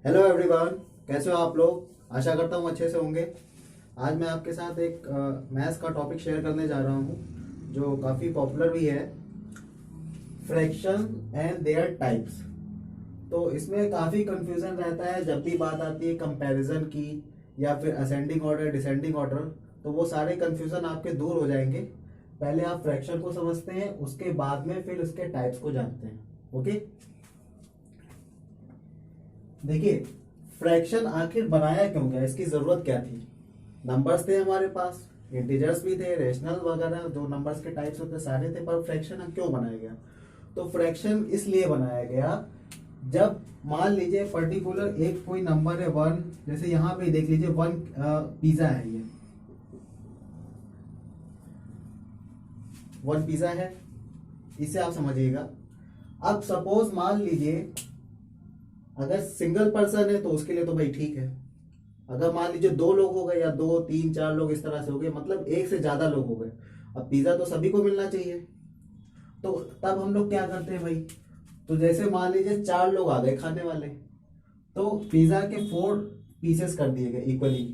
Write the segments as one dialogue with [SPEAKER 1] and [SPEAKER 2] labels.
[SPEAKER 1] Hello everyone, कैसे हो आप लोग। आशा करता हूँ अच्छे से होंगे। आज मैं आपके साथ एक मैथ्स का टॉपिक शेयर करने जा रहा हूँ जो काफ़ी पॉपुलर भी है, फ्रैक्शन एंड देयर टाइप्स। तो इसमें काफ़ी कंफ्यूजन रहता है जब भी बात आती है कंपैरिजन की या फिर असेंडिंग ऑर्डर डिसेंडिंग ऑर्डर। तो वो सारे कंफ्यूजन आपके दूर हो जाएंगे। पहले आप फ्रैक्शन को समझते हैं, उसके बाद में फिर उसके टाइप्स को जानते हैं। ओके, देखिए, फ्रैक्शन आखिर बनाया क्यों गया, इसकी जरूरत क्या थी। नंबर्स थे हमारे पास, इंटीजर्स भी थे, रेशनल वगैरह जो नंबर्स के टाइप्स होते सारे थे, पर फ्रैक्शन क्यों बनाया गया। तो फ्रैक्शन इसलिए बनाया गया, जब मान लीजिए पर्टिकुलर एक कोई नंबर है वन, जैसे यहाँ पे देख लीजिए वन पिज्जा है, ये वन पिज्जा है, इसे आप समझिएगा। अब सपोज मान लीजिए अगर सिंगल पर्सन है तो उसके लिए तो भाई ठीक है। अगर मान लीजिए दो लोग हो गए या दो तीन चार लोग इस तरह से हो गए, मतलब एक से ज्यादा लोग हो गए, अब पिज्जा तो सभी को मिलना चाहिए। तो तब हम लोग क्या करते हैं भाई, तो जैसे मान लीजिए चार लोग आ गए खाने वाले, तो पिज्जा के फोर पीसेस कर दिए गए इक्वली।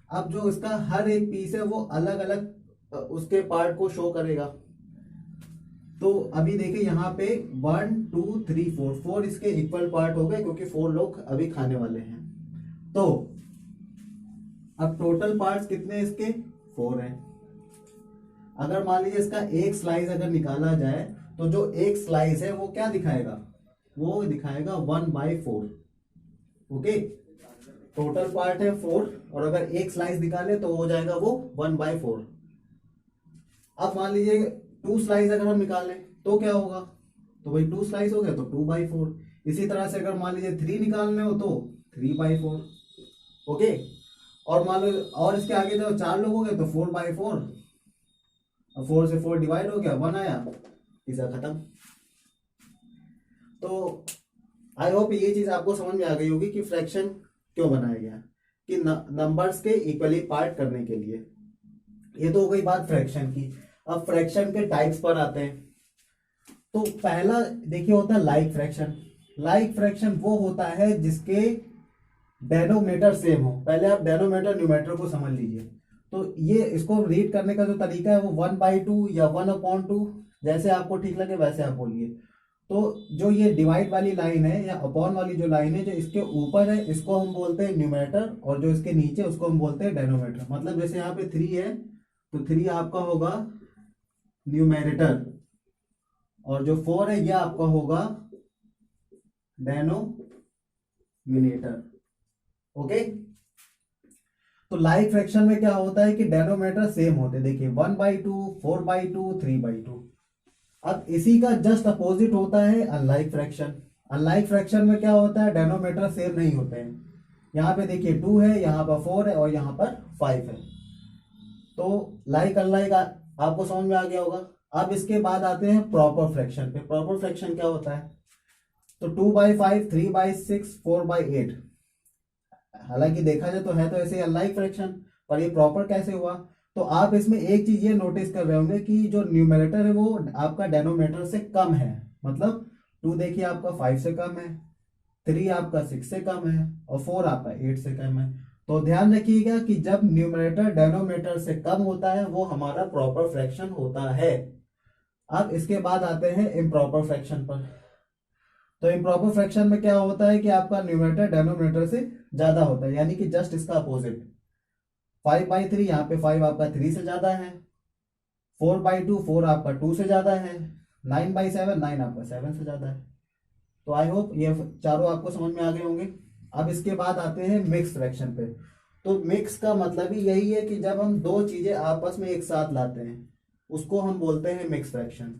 [SPEAKER 1] अब जो इसका हर एक पीस है वो अलग अलग उसके पार्ट को शो करेगा। तो अभी देखिए यहाँ पे one two three four, four इसके इक्वल पार्ट हो गए क्योंकि फोर लोग अभी खाने वाले हैं। तो अब टोटल पार्ट्स कितने हैं इसके, फोर हैं। अगर मान लीजिए इसका एक स्लाइस अगर निकाला जाए, तो जो एक स्लाइस है वो क्या दिखाएगा, वो दिखाएगा 1/4। ओके, टोटल पार्ट है फोर, और अगर एक स्लाइस निकाले तो हो जाएगा वो 1/4। अब मान लीजिए टू स्लाइस अगर हम निकालें तो क्या होगा, तो भाई टू स्लाइस हो गया तो 2/4। इसी तरह से अगर मान लीजिए थ्री निकालने हो तो 3/4। ओके, और मान लो और इसके आगे तो चार लोग हो गए तो 4/4। अब फोर से फोर डिवाइड हो गया, वन आया, पिज्जा खत्म। तो आई होप ये चीज आपको समझ में आ गई होगी कि फ्रैक्शन क्यों बनाया गया, कि नंबर्स के इक्वली पार्ट करने के लिए। ये तो हो गई बात फ्रैक्शन की। अब फ्रैक्शन के टाइप्स पर आते हैं। तो पहला देखिए होता है लाइक फ्रैक्शन। लाइक फ्रैक्शन वो होता है जिसके डेनोमिनेटर सेम हो। पहले आप डेनोमिनेटर न्यूमेटर को समझ लीजिए। तो ये इसको रीड करने का जो तरीका है वो 1/2 या 1/2, जैसे आपको ठीक लगे वैसे आप बोलिए। तो जो ये डिवाइड वाली लाइन है या अपॉन वाली जो लाइन है, जो इसके ऊपर है इसको हम बोलते हैं न्यूमेरेटर, और जो इसके नीचे उसको हम बोलते हैं डेनोमिनेटर। मतलब जैसे यहाँ पे थ्री है तो थ्री आपका होगा न्यूमेरेटर, और जो फोर है यह आपका होगा डेनोमिनेटर। ओके, तो लाइक फ्रैक्शन में क्या होता है कि डेनोमिनेटर सेम होते हैं। देखिए 1/2, 4/2, 3/2। अब इसी का जस्ट अपोजिट होता है अनलाइक फ्रैक्शन। अनलाइक फ्रैक्शन में क्या होता है, डेनोमिनेटर सेम नहीं होते हैं। यहाँ पे देखिए टू है, यहाँ पर फोर है, और यहाँ पर फाइव है। तो लाइक अनलाइक आपको समझ में आ गया होगा। अब इसके बाद आते हैं प्रॉपर फ्रैक्शन पे। प्रॉपर फ्रैक्शन क्या होता है, तो 2/5, 3/6, 4/8। हालांकि देखा जाए तो है तो ऐसे अनलाइक फ्रैक्शन, पर ये प्रॉपर कैसे हुआ। तो आप इसमें एक चीज ये नोटिस कर रहे होंगे कि जो न्यूमरेटर है वो आपका डेनोमिनेटर से कम है। मतलब टू देखिए आपका फाइव से कम है, थ्री आपका सिक्स से कम है, और फोर आपका एट से कम है। तो ध्यान रखिएगा कि जब न्यूमरेटर डेनोमिनेटर से कम होता है वो हमारा प्रॉपर फ्रैक्शन होता है। अब इसके बाद आते हैं इम्प्रॉपर फ्रैक्शन पर। तो इम्प्रॉपर फ्रैक्शन में क्या होता है कि आपका न्यूमरेटर डेनोमिनेटर से ज्यादा होता है, यानी कि जस्ट इसका अपोजिट। 5/3, यहाँ पे फाइव आपका थ्री से ज्यादा है। 4/2, फोर आपका टू से ज्यादा है। 9/7, नाइन आपका सेवन से ज्यादा है। तो आई होप ये चारों आपको समझ में आ गए होंगे। अब इसके बाद आते हैं मिक्स फ्रैक्शन पे। तो मिक्स का मतलब ही यही है कि जब हम दो चीजें आपस में एक साथ लाते हैं उसको हम बोलते हैं मिक्स फ्रैक्शन।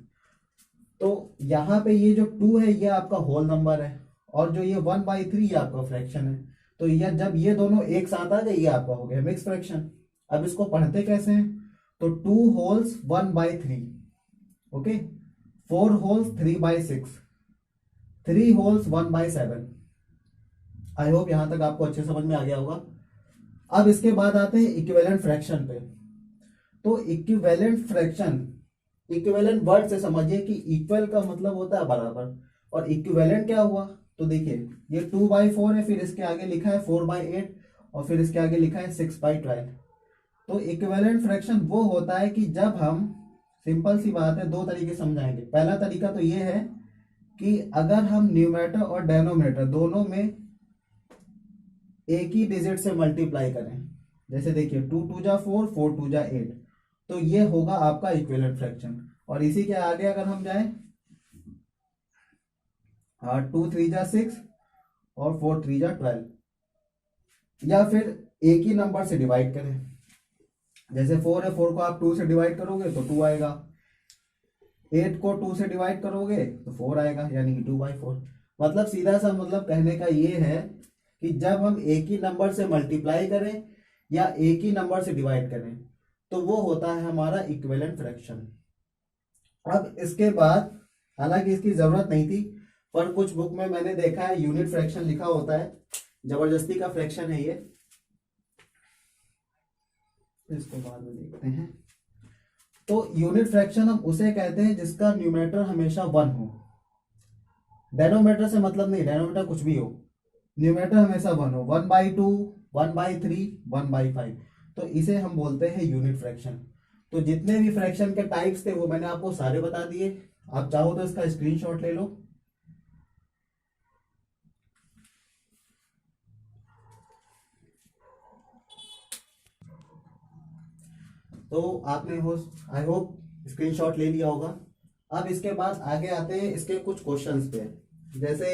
[SPEAKER 1] तो यहाँ पे ये जो टू है ये आपका होल नंबर है, और जो ये 1/3 ये आपका फ्रैक्शन है। तो यह जब ये दोनों एक साथ आ गए ये आपका हो गया मिक्स फ्रैक्शन। अब इसको पढ़ते कैसे हैं, तो 2 holes 1/3, okay, 4 holes 3/6, 3 holes 1/7। I hope यहां तक आपको अच्छे समझ में आ गया होगा। अब इसके बाद आते हैं इक्विवेलेंट फ्रैक्शन पे। तो इक्विवेलेंट फ्रैक्शन, इक्विवेलेंट वर्ड से समझिए कि इक्वल का मतलब होता है बराबर, और इक्विवेलेंट क्या हुआ, तो देखिए ये 2/4 है, फिर इसके आगे लिखा है 4/8 और फिर इसके आगे लिखा है 6/12। तो इक्विवेलेंट फ्रैक्शन वो होता है कि जब हम, सिंपल सी बात है, दो तरीके समझाएंगे। पहला तरीका तो ये है कि अगर हम न्यूमरेटर और डेनोमिनेटर दोनों में एक ही डिजिट से मल्टीप्लाई करें, जैसे देखिए 2×2 = 4, 4×2 = 8, तो ये होगा आपका इक्विवेलेंट फ्रैक्शन। और इसी के आगे अगर हम जाएं, 2×3 = 6 और 4×3 = 12, या फिर एक ही नंबर से डिवाइड करें, जैसे 4 है, 4 को आप 2 से डिवाइड करोगे तो 2 आएगा, 8 को 2 से डिवाइड करोगे तो 4 आएगा, यानी कि 2/4। मतलब सीधा सा मतलब कहने का ये है कि जब हम एक ही नंबर से मल्टीप्लाई करें या एक ही नंबर से डिवाइड करें तो वो होता है हमारा इक्विवेलेंट फ्रैक्शन। अब इसके बाद, हालांकि इसकी जरूरत नहीं थी, पर कुछ बुक में मैंने देखा है यूनिट फ्रैक्शन लिखा होता है, जबरदस्ती का फ्रैक्शन है ये, इसको बाद में देखते हैं। तो यूनिट फ्रैक्शन हम उसे कहते हैं जिसका न्यूमरेटर हमेशा 1 हो। डेनोमिनेटर से मतलब नहीं, डेनोमिनेटर कुछ भी हो, न्यूमरेटर हमेशा 1 हो, 1/2, 1/3, 1/5, तो इसे हम बोलते हैं यूनिट फ्रैक्शन। तो जितने भी फ्रैक्शन के टाइप्स थे वो मैंने आपको सारे बता दिए। आप चाहो तो इसका स्क्रीनशॉट ले लो। तो आपने आई होप स्क्रीनशॉट ले लिया होगा। अब इसके बाद आगे आते हैं इसके कुछ क्वेश्चंस पे। जैसे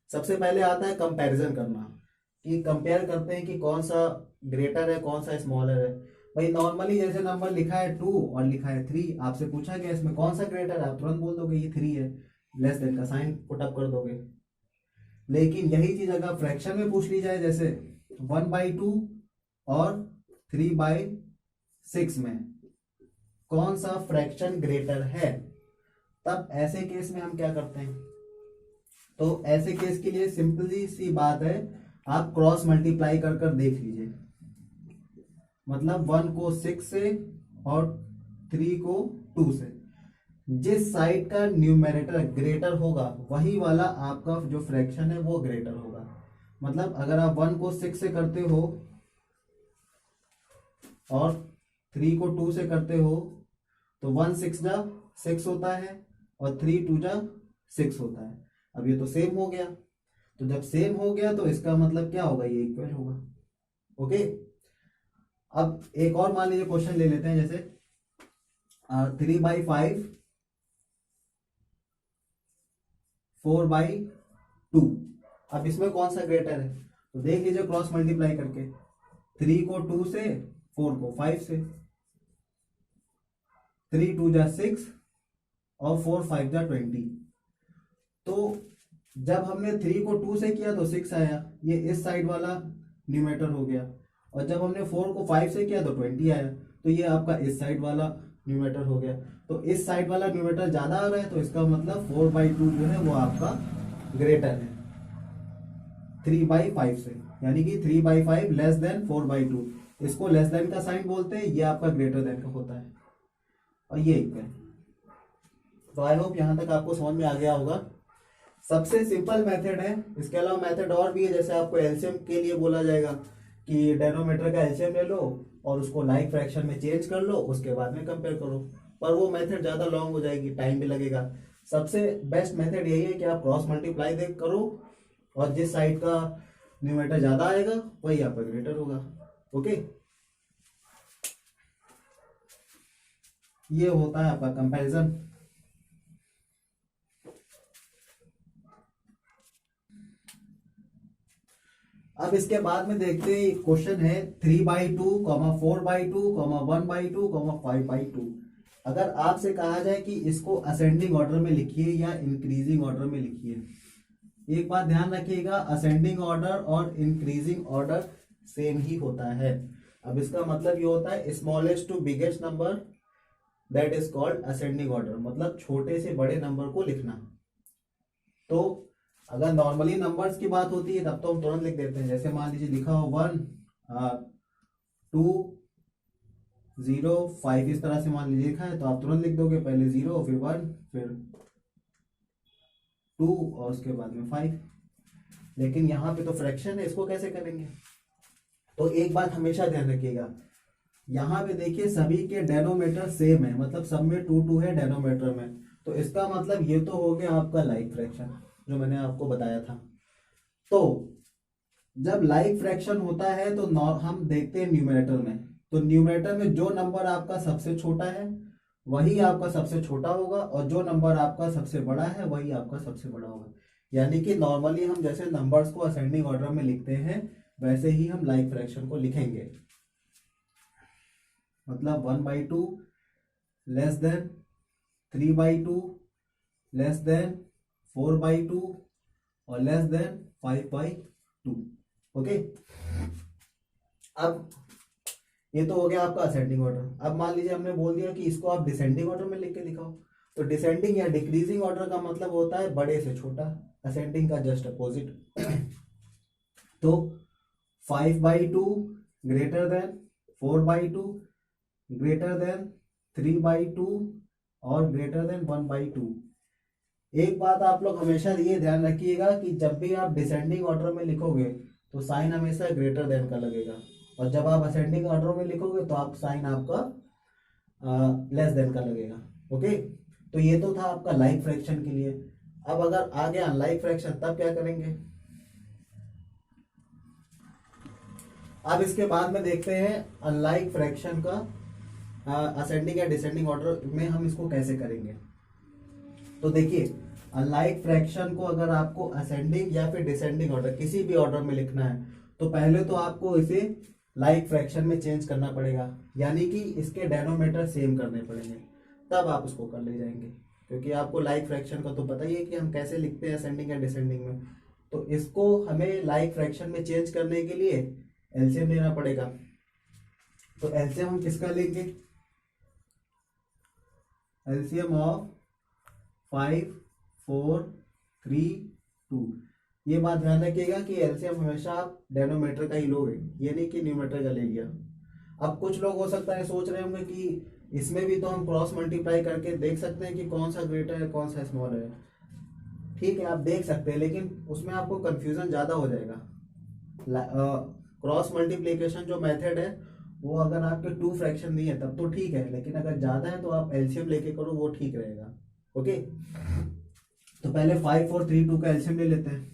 [SPEAKER 1] सबसे पहले आता है कंपैरिजन करना, कि कंपेयर करते हैं कि कौन सा ग्रेटर है कौन सा स्मॉलर है। भाई नॉर्मली जैसे नंबर लिखा है 2 और लिखा है 3, आपसे पूछा गया इसमें कौन सा ग्रेटर है, आप तुरंत बोल दोगे ये 3 है, लेस देन का साइन पुट अप कर दोगे। लेकिन यही चीज अगर फ्रैक्शन में पूछ ली जाए, जैसे 1/2 और 3/6 में कौन सा फ्रैक्शन ग्रेटर है, तब ऐसे केस में हम क्या करते हैं। तो ऐसे केस के लिए सिंपली सी बात है, आप क्रॉस मल्टीप्लाई कर कर देख लीजिए। मतलब 1 को 6 से और 3 को 2 से, जिस साइड का न्यूमरेटर ग्रेटर होगा वही वाला आपका जो फ्रैक्शन है वो ग्रेटर होगा। मतलब अगर आप 1 को 6 से करते हो और 3 को 2 से करते हो तो 1×6 = 6 होता है और 3×2 = 6 होता है। अब ये तो सेम हो गया, तो जब सेम हो गया तो इसका मतलब क्या होगा, ये इक्वल होगा। ओके, अब एक और मान लीजिए क्वेश्चन ले लेते हैं, जैसे 3/5, 4/2। अब इसमें कौन सा ग्रेटर है, तो देख लीजिए क्रॉस मल्टीप्लाई करके, 3 को 2 से, 4 को 5 से, 3×2 = 6 और 4×5 = 20। तो जब हमने 3 को 2 से किया तो 6 आया, ये इस साइड वाला न्यूमरेटर हो गया, और जब हमने 4 को 5 से किया तो 20 आया, तो ये आपका इस साइड वाला न्यूमरेटर हो गया। तो इस साइड वाला न्यूमरेटर ज्यादा आ रहा है, तो इसका मतलब 4/2 जो है वो आपका ग्रेटर है 3/5 से, यानी कि 3/5 लेस देन 4/2। इसको लेस देन का साइन बोलते हैं, ये आपका ग्रेटर देन का होता है, और ये इक्वल। तो आई होप यहां तक आपको समझ में आ गया होगा। सबसे सिंपल मेथड है, इसके अलावा मेथड और भी है, जैसे आपको एलसीएम के लिए बोला जाएगा कि डेनोमीटर का एलसीएम ले लो और उसको लाइक फ्रैक्शन में चेंज कर लो, उसके बाद में कंपेयर करो, पर वो मेथड ज्यादा लॉन्ग हो जाएगी, टाइम भी लगेगा। सबसे बेस्ट मेथड यही है कि आप क्रॉस मल्टीप्लाई देख करो और जिस साइड का न्यूमरेटर ज्यादा आएगा वही आपका ग्रेटर होगा। ओके, ये होता है आपका कंपैरिजन। अब इसके बाद में देखते हैं क्वेश्चन है 3/2, 4/2, 1/2, 5/2। अगर आपसे कहा जाए कि इसको असेंडिंग ऑर्डर में लिखिए या इंक्रीजिंग ऑर्डर में लिखिए, एक बात ध्यान रखिएगा, असेंडिंग ऑर्डर और इंक्रीजिंग ऑर्डर सेम ही होता है। अब इसका मतलब ये होता है smallest to biggest number, that is called ascending order, मतलब छोटे से बड़े नंबर को लिखना। तो अगर नॉर्मली नंबर्स की बात होती है तब तो हम तुरंत लिख देते हैं, जैसे मान लीजिए लिखा हो 1, 2, 0, 5, इस तरह से मान लीजिए लिखा है, तो आप तुरंत लिख दोगे, पहले 0 फिर 1 फिर 2 और उसके बाद में 5। लेकिन यहाँ पे तो फ्रैक्शन है, इसको कैसे करेंगे? तो एक बात हमेशा ध्यान रखिएगा, यहाँ पे देखिए सभी के डेनोमीटर सेम है, मतलब सब में 2 2 है डेनोमीटर में। तो इसका मतलब ये तो हो गया आपका लाइक फ्रैक्शन जो मैंने आपको बताया था। तो जब लाइक फ्रैक्शन होता है तो हम देखते हैं न्यूमरेटर में, तो न्यूमरेटर में जो नंबर आपका सबसे छोटा है वही आपका सबसे छोटा होगा, और जो नंबर आपका सबसे बड़ा है वही आपका सबसे बड़ा होगा। यानी कि नॉर्मली हम जैसे नंबर्स को असेंडिंग ऑर्डर में लिखते हैं वैसे ही हम लाइक फ्रैक्शन को लिखेंगे। मतलब 1/2 लेस देन 3/2 लेस देन 4/2 और लेस देन 5/2। ओके, अब ये तो हो गया आपका असेंडिंग ऑर्डर। अब मान लीजिए हमने बोल दिया कि इसको आप डिसेंडिंग ऑर्डर में लिख के दिखाओ, तो डिसेंडिंग या डिक्रीजिंग ऑर्डर का मतलब होता है बड़े से छोटा, असेंडिंग का जस्ट अपोजिट। तो 5/2 ग्रेटर देन 4/2 ग्रेटर देन 3/2 और ग्रेटर देन 1/2। एक बात आप लोग हमेशा ये ध्यान रखिएगा कि जब भी आप डिसेंडिंग ऑर्डर में लिखोगे तो साइन हमेशा ग्रेटर देन का लगेगा, और जब आप असेंडिंग ऑर्डर में लिखोगे तो आप साइन आपका लेस देन का लगेगा। ओके, तो ये तो था आपका लाइक फ्रैक्शन के लिए। अब अगर आ गया अनलाइक फ्रैक्शन तब क्या करेंगे? अब इसके बाद में देखते हैं अनलाइक फ्रैक्शन का असेंडिंग या डिसेंडिंग ऑर्डर में हम इसको कैसे करेंगे। तो देखिए, अनलाइक फ्रैक्शन को अगर आपको असेंडिंग या फिर डिसेंडिंग ऑर्डर किसी भी ऑर्डर में लिखना है तो पहले तो आपको इसे लाइक फ्रैक्शन में चेंज करना पड़ेगा, यानी कि इसके डेनोमीटर सेम करने पड़ेंगे, तब आप उसको कर ले जाएंगे। क्योंकि आपको लाइक फ्रैक्शन का तो पता ही है कि हम कैसे लिखते हैं असेंडिंग या डिसेंडिंग में। तो इसको हमें लाइक फ्रैक्शन में चेंज करने के लिए एलसीएम लेना पड़ेगा। तो एलसीएम हम किसका लेंगे? LCM of 5 4 3 2। ये बात ध्यान रखिएगा कि एलसीएम हमेशा आप डेनोमीटर का ही लोगे, ये नहीं कि न्यूमरेटर का ले लिया। अब कुछ लोग हो सकता है सोच रहे होंगे कि इसमें भी तो हम क्रॉस मल्टीप्लाई करके देख सकते हैं कि कौन सा ग्रेटर है कौन सा स्मॉल है। ठीक है, आप देख सकते हैं, लेकिन उसमें आपको कंफ्यूजन ज़्यादा हो जाएगा। क्रॉस मल्टीप्लीकेशन जो मेथड है वो अगर आपके 2 फ्रैक्शन नहीं है तब तो ठीक है, लेकिन अगर ज़्यादा है तो आप एलसीएम लेके करो, वो ठीक रहेगा। ओके, तो पहले 5 4 3 2 का एलसीएम ले लेते हैं।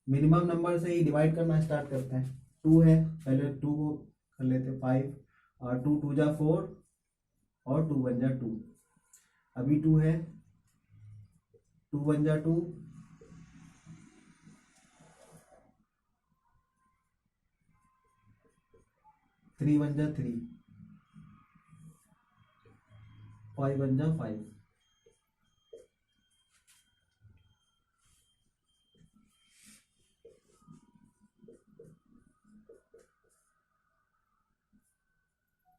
[SPEAKER 1] मिनिमम नंबर से ही डिवाइड करना स्टार्ट करते हैं। 2 है, पहले 2 को कर लेते हैं 5, और 2 2 जा 4 और 2 1 जा 2। अभी 2 है, 2 1 जा 2, 3 1 जा 3, 5 1 जा 5।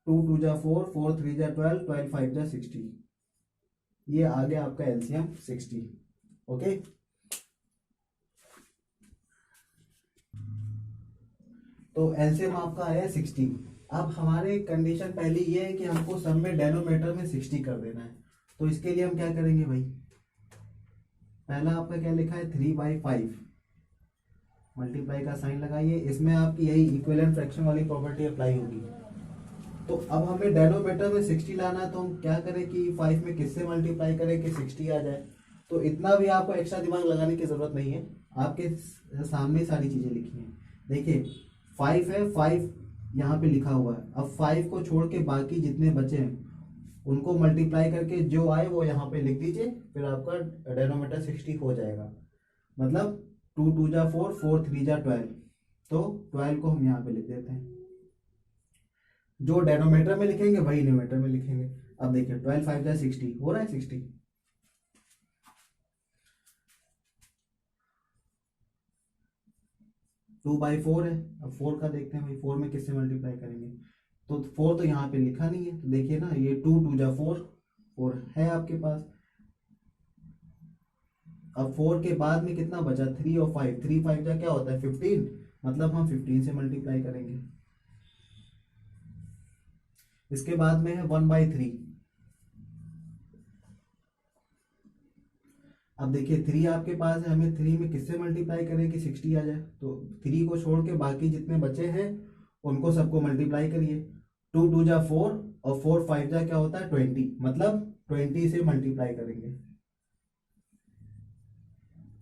[SPEAKER 1] 2 2 जा 4, 4 3 जा 12, 12 5 जा 60। ये आ गया आपका एलसीएम 60। ओके, तो एलसीएम आपका आया 60। अब हमारे कंडीशन पहली ये है कि हमको सब में डेनोमीटर में 60 कर देना है। तो इसके लिए हम क्या करेंगे भाई? पहला आपका क्या लिखा है? 3/5 मल्टीप्लाई का साइन लगाइए, इसमें आपकी यही इक्विवेलेंट फ्रैक्शन वाली प्रॉपर्टी अप्लाई होगी। तो अब हमें डेनोमीटर में 60 लाना है, तो हम क्या करें कि 5 में किससे मल्टीप्लाई करें कि 60 आ जाए। तो इतना भी आपको एक्स्ट्रा दिमाग लगाने की जरूरत नहीं है, आपके सामने सारी चीजें लिखी हैं। देखिए 5 है, 5 यहाँ पे लिखा हुआ है। अब 5 को छोड़ के बाकी जितने बचे हैं उनको मल्टीप्लाई करके जो आए वो यहाँ पे लिख दीजिए, फिर आपका डेनोमीटर 60 हो जाएगा। मतलब 2 2 जा 4, 4 3 जा 12, तो 12 को हम यहाँ पे लिख देते हैं। जो डेनोमीटर में लिखेंगे वही न्यूमरेटर में लिखेंगे। अब देखिए 12 5 जा 60 हो रहा है 60। 2/4 है, अब 4 का देखते हैं भाई, 4 में किससे मल्टीप्लाई करेंगे। तो 4 तो यहाँ पे लिखा नहीं है, तो देखिए ना, ये 2 2 जा 4, 4 है आपके पास। अब 4 के बाद में कितना बचा? 3 और 5, 3 5 जा क्या होता है? 15, मतलब हम 15 से मल्टीप्लाई करेंगे। इसके बाद में है 1/3। अब देखिए 3 आपके पास है, हमें 3 में किससे मल्टीप्लाई करें कि 60 आ जाए, तो 3 को छोड़ के बाकी जितने बचे हैं उनको सबको मल्टीप्लाई करिए। 2 2 जा 4 और 4 5 जा क्या होता है 20, मतलब 20 से मल्टीप्लाई करेंगे।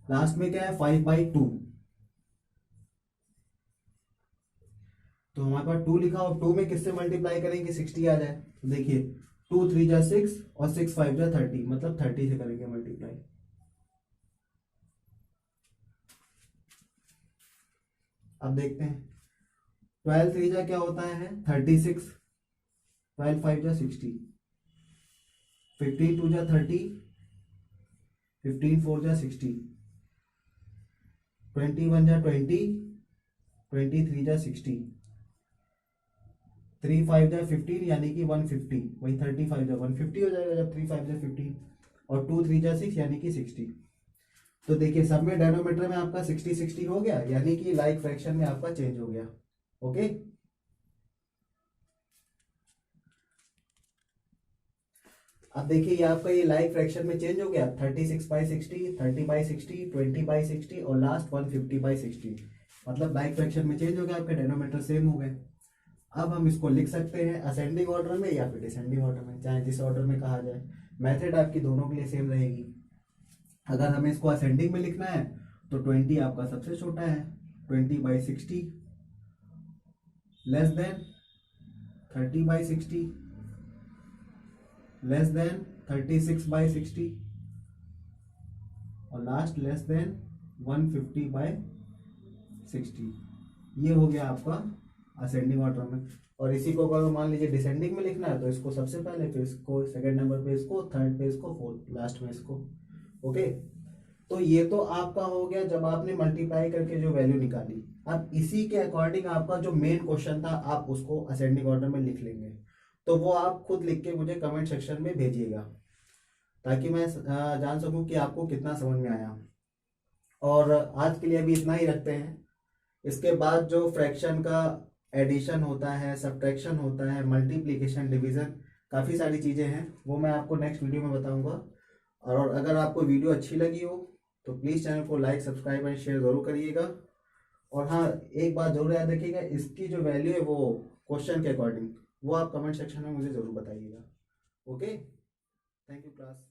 [SPEAKER 1] लास्ट में क्या है 5/2, तो हमारे पास 2 लिखा और 2 में किससे मल्टीप्लाई करेंगे 60 आ जाए, तो देखिए 2 3 जा 6 और 6 5 जा 30, मतलब 30 से करेंगे मल्टीप्लाई। अब देखते हैं 12 3 जा क्या होता है 36, 12 5 जा 60, 15 2 जा 30, 15 4 जा 60, 21 जा 20, 23 जा 60, 3 5 जा 15 यानी कि 150, वही 35 जा 150 हो जाएगा जब 3 5 जा 15, और 2 3 जा 6 यानी कि 60। तो देखिए सब में डेनोमीटर में आपका 60 60 हो गया, यानी कि लाइक फ्रैक्शन में आपका चेंज हो गया। ओके, अब देखिए ये आपका ये लाइक फ्रैक्शन में चेंज हो गया, 36/60, 30/60, 20/60 और लास्ट 150/60, मतलब लाइक फ्रैक्शन में चेंज हो गया, आपके डेनोमीटर सेम हो गए। अब हम इसको लिख सकते हैं असेंडिंग ऑर्डर में या फिर डिसेंडिंग ऑर्डर में, चाहे जिस ऑर्डर में कहा जाए, मेथड आपकी दोनों के लिए सेम रहेगी। अगर हमें इसको असेंडिंग में लिखना है तो 20 आपका सबसे छोटा है, 20/60 लेस देन 30/60 लेस देन 36/60 और लास्ट लेस देन 150/60। ये हो गया आपका असेंडिंग ऑर्डर में। और इसी को अगर मान लीजिए डिसेंडिंग में लिखना है तो इसको सबसे पहले, फिर इसको सेकंड नंबर पे, इसको थर्ड पे, इसको फोर्थ, लास्ट में इसको। ओके, तो ये तो आपका हो गया जब आपने मल्टीप्लाई करके जो वैल्यू निकाली। अब इसी के अकॉर्डिंग आपका जो मेन क्वेश्चन था आप उसको असेंडिंग ऑर्डर में लिख लेंगे, तो वो आप खुद लिख के मुझे कमेंट सेक्शन में भेजिएगा ताकि मैं जान सकूं कि आपको कितना समझ में आया। और आज के लिए अभी इतना ही रखते हैं। इसके बाद जो फ्रैक्शन का एडिशन होता है, सब्ट्रैक्शन होता है, मल्टीप्लिकेशन, डिवीजन, काफ़ी सारी चीज़ें हैं, वो मैं आपको नेक्स्ट वीडियो में बताऊंगा। और अगर आपको वीडियो अच्छी लगी हो तो प्लीज़ चैनल को लाइक, सब्सक्राइब एंड शेयर ज़रूर करिएगा। और हाँ, एक बात जरूर याद रखिएगा, इसकी जो वैल्यू है वो क्वेश्चन के अकॉर्डिंग, वो आप कमेंट सेक्शन में मुझे ज़रूर बताइएगा। Okay, thank you class.